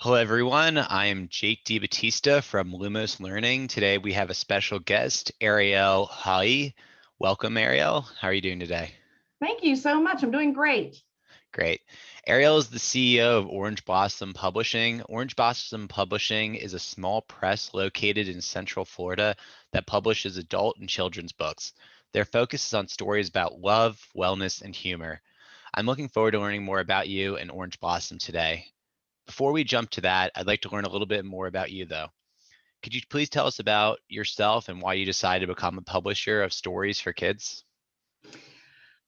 Hello, everyone. I am Jake DiBattista from Lumos Learning. Today, we have a special guest, Arielle Haughee. Welcome, Arielle. How are you doing today? Thank you so much. I'm doing great. Great. Arielle is the CEO of Orange Blossom Publishing. Orange Blossom Publishing is a small press located in Central Florida that publishes adult and children's books. Their focus is on stories about love, wellness, and humor. I'm looking forward to learning more about you and Orange Blossom today. Before we jump to that, I'd like to learn a little bit more about you, though. Could you please tell us about yourself and why you decided to become a publisher of stories for kids?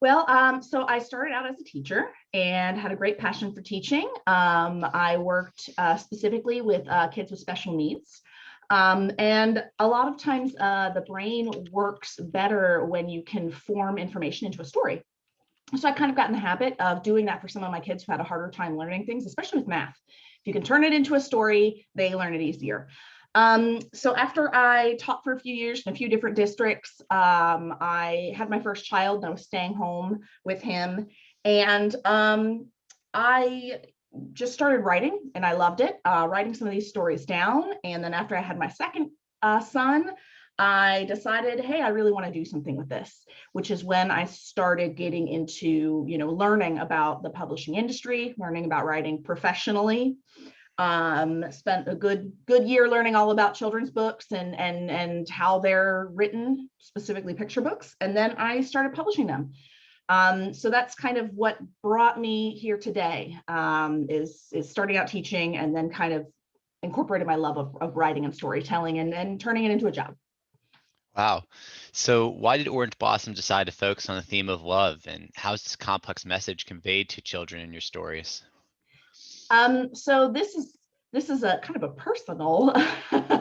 So I started out as a teacher and had a great passion for teaching. I worked specifically with kids with special needs. And a lot of times the brain works better when you can form information into a story. So I kind of got in the habit of doing that for some of my kids who had a harder time learning things, especially with math. If you can turn it into a story, they learn it easier. So after I taught for a few years in a few different districts, I had my first child and I was staying home with him. And I just started writing and I loved it, writing some of these stories down. And then after I had my second son, I decided, hey, I really want to do something with this, which is when I started getting into, learning about the publishing industry, learning about writing professionally. Spent a good year learning all about children's books and how they're written, specifically picture books. And then I started publishing them. So that's kind of what brought me here today, is starting out teaching and then kind of incorporated my love of writing and storytelling and turning it into a job. Wow. So why did Orange Blossom decide to focus on the theme of love, and how is this complex message conveyed to children in your stories? So this is a kind of a personal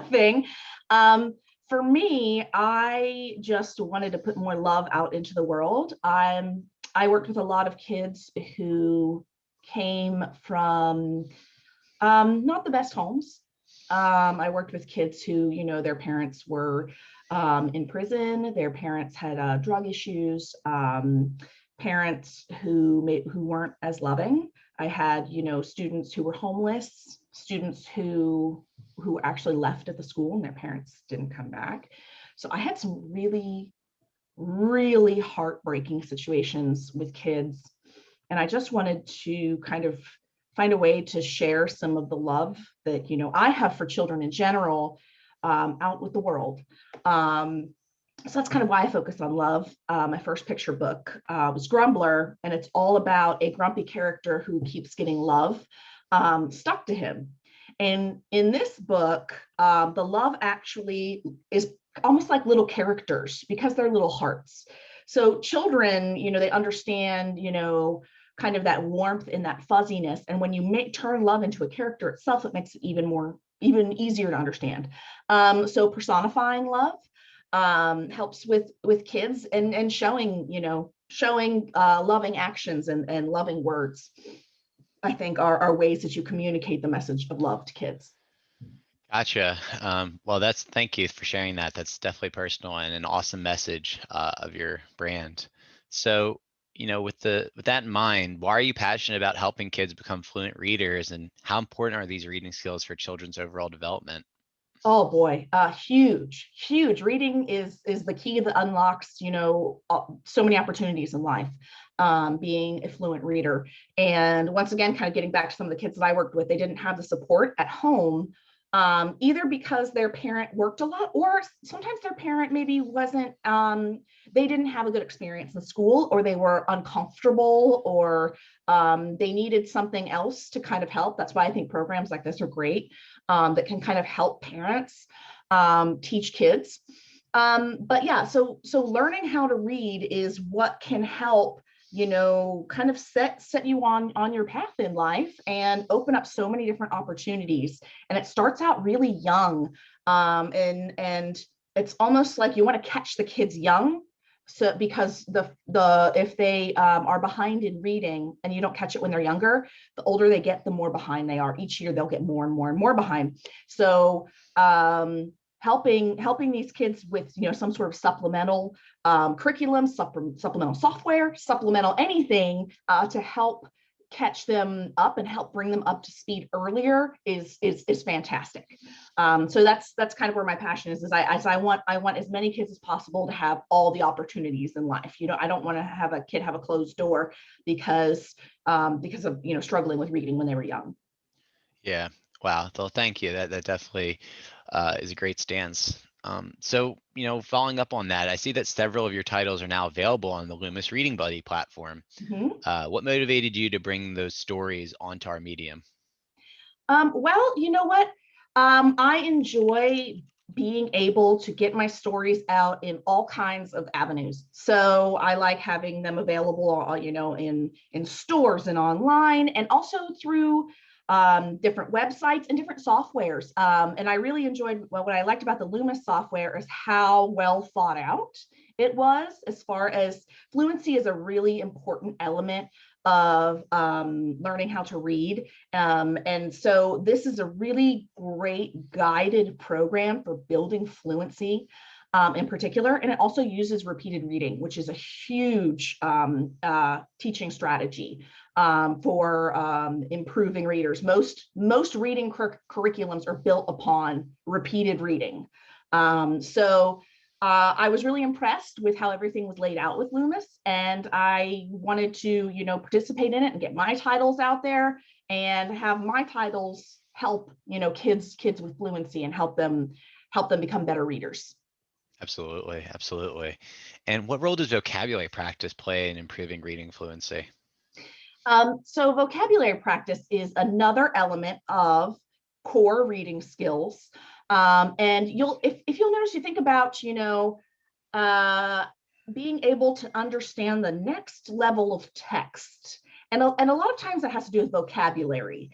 thing. For me, I just wanted to put more love out into the world. I worked with a lot of kids who came from not the best homes. I worked with kids who, their parents were in prison. Their parents had drug issues. Parents who weren't as loving. I had, students who were homeless, students who actually left at the school and their parents didn't come back. So I had some really, really heartbreaking situations with kids. And I just wanted to kind of find a way to share some of the love that, I have for children in general, out with the world. So that's kind of why I focused on love. My first picture book was Grumbler, and it's all about a grumpy character who keeps getting love stuck to him. And in this book, the love actually is almost like little characters because they're little hearts. So children, they understand, kind of that warmth and that fuzziness. And when you turn love into a character itself, it makes it even easier to understand. So personifying love helps with kids and showing loving actions and loving words, I think are ways that you communicate the message of love to kids. Gotcha. Well, thank you for sharing that. That's definitely personal and an awesome message of your brand. So, with that in mind, why are you passionate about helping kids become fluent readers, and how important are these reading skills for children's overall development? Oh boy, huge. Reading is the key that unlocks, so many opportunities in life, being a fluent reader. And once again, kind of getting back to some of the kids that I worked with, they didn't have the support at home, either because their parent worked a lot, or sometimes their parent maybe wasn't, they didn't have a good experience in school, or they were uncomfortable, or they needed something else to kind of help. That's why I think programs like this are great, that can kind of help parents teach kids. But yeah, so learning how to read is what can help, kind of set you on your path in life and open up so many different opportunities. And it starts out really young, and it's almost like you want to catch the kids young. So because if they are behind in reading and you don't catch it when they're younger, the older they get, the more behind they are. Each year they'll get more and more and more behind. So helping these kids with some sort of supplemental curriculum, supplemental software, supplemental anything to help catch them up and help bring them up to speed earlier is fantastic. So that's kind of where my passion is I want as many kids as possible to have all the opportunities in life. I don't want to have a kid have a closed door because of struggling with reading when they were young. Yeah. Wow. Well, thank you. That definitely is a great stance. So, following up on that, I see that several of your titles are now available on the Lumos Reading Buddy platform. Mhm. What motivated you to bring those stories onto our medium? Well, you know what? I enjoy being able to get my stories out in all kinds of avenues. So I like having them available, in stores and online, and also through different websites and different softwares. And I really enjoyed what I liked about the Lumos software is how well thought out it was, as far as fluency is a really important element of learning how to read. And so this is a really great guided program for building fluency in particular. And it also uses repeated reading, which is a huge teaching strategy for improving readers. Most reading curriculums are built upon repeated reading. So I was really impressed with how everything was laid out with Lumos, and I wanted to, participate in it and get my titles out there and have my titles help, kids with fluency and help them become better readers. Absolutely. Absolutely. And what role does vocabulary practice play in improving reading fluency? So vocabulary practice is another element of core reading skills. And if you'll notice, you think about, uh, being able to understand the next level of text. And a lot of times that has to do with vocabulary,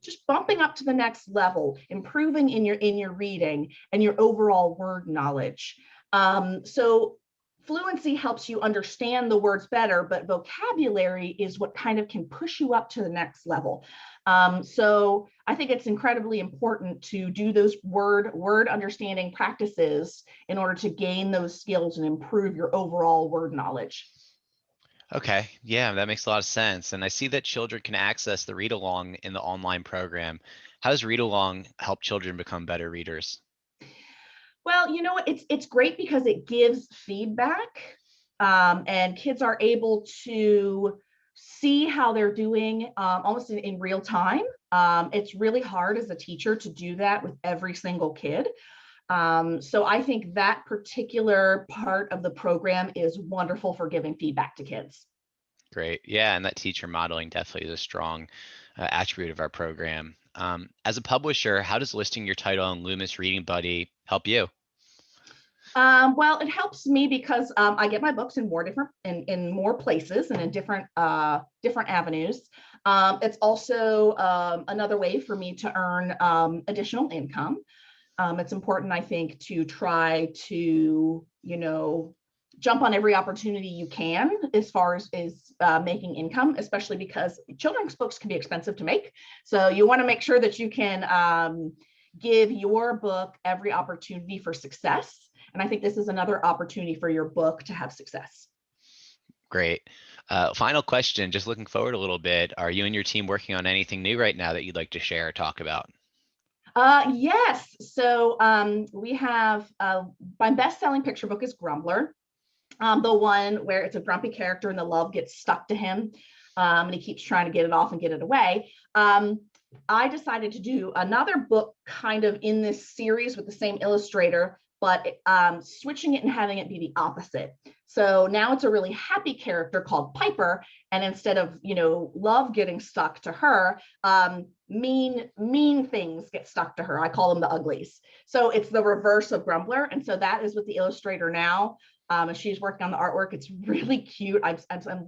just bumping up to the next level, improving in your reading and your overall word knowledge. So fluency helps you understand the words better, but vocabulary is what kind of can push you up to the next level. So I think it's incredibly important to do those word understanding practices in order to gain those skills and improve your overall word knowledge. Okay. Yeah, that makes a lot of sense. And I see that children can access the read along in the online program. How does read along help children become better readers? Well, you know what? It's great because it gives feedback, and kids are able to see how they're doing almost in real time. It's really hard as a teacher to do that with every single kid. So I think that particular part of the program is wonderful for giving feedback to kids. Great. Yeah, and that teacher modeling definitely is a strong attribute of our program. As a publisher, how does listing your title on Lumos Reading Buddy help you? Well, it helps me because I get my books in more places and in different avenues. It's also another way for me to earn additional income. It's important, I think, to try to, jump on every opportunity you can as far as making income, especially because children's books can be expensive to make. So you want to make sure that you can give your book every opportunity for success. And I think this is another opportunity for your book to have success. Great. Final question, just looking forward a little bit. Are you and your team working on anything new right now that you'd like to share or talk about? Yes. So we have my best-selling picture book is Grumbler, the one where it's a grumpy character and the love gets stuck to him, and he keeps trying to get it off and get it away. I decided to do another book kind of in this series with the same illustrator, but switching it and having it be the opposite. So now it's a really happy character called Piper, and instead of love getting stuck to her, mean things get stuck to her. I call them the uglies. So it's the reverse of Grumbler, and so that is with the illustrator now. And she's working on the artwork. It's really cute. I'm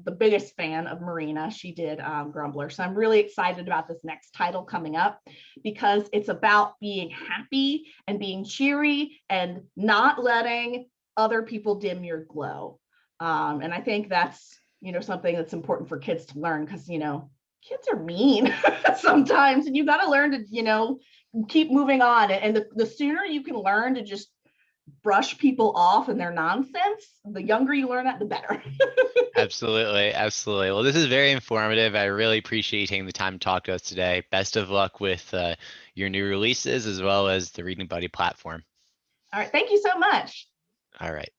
the biggest fan of Marina. She did Grumbler. So I'm really excited about this next title coming up because it's about being happy and being cheery and not letting other people dim your glow. And I think that's, something that's important for kids to learn because, kids are mean sometimes, and you got to learn to, keep moving on. And the sooner you can learn to just brush people off and their nonsense. The younger you learn that, the better. Absolutely, absolutely. Well, this is very informative. I really appreciate you taking the time to talk to us today. Best of luck with your new releases as well as the Reading Buddy platform. All right. Thank you so much. All right.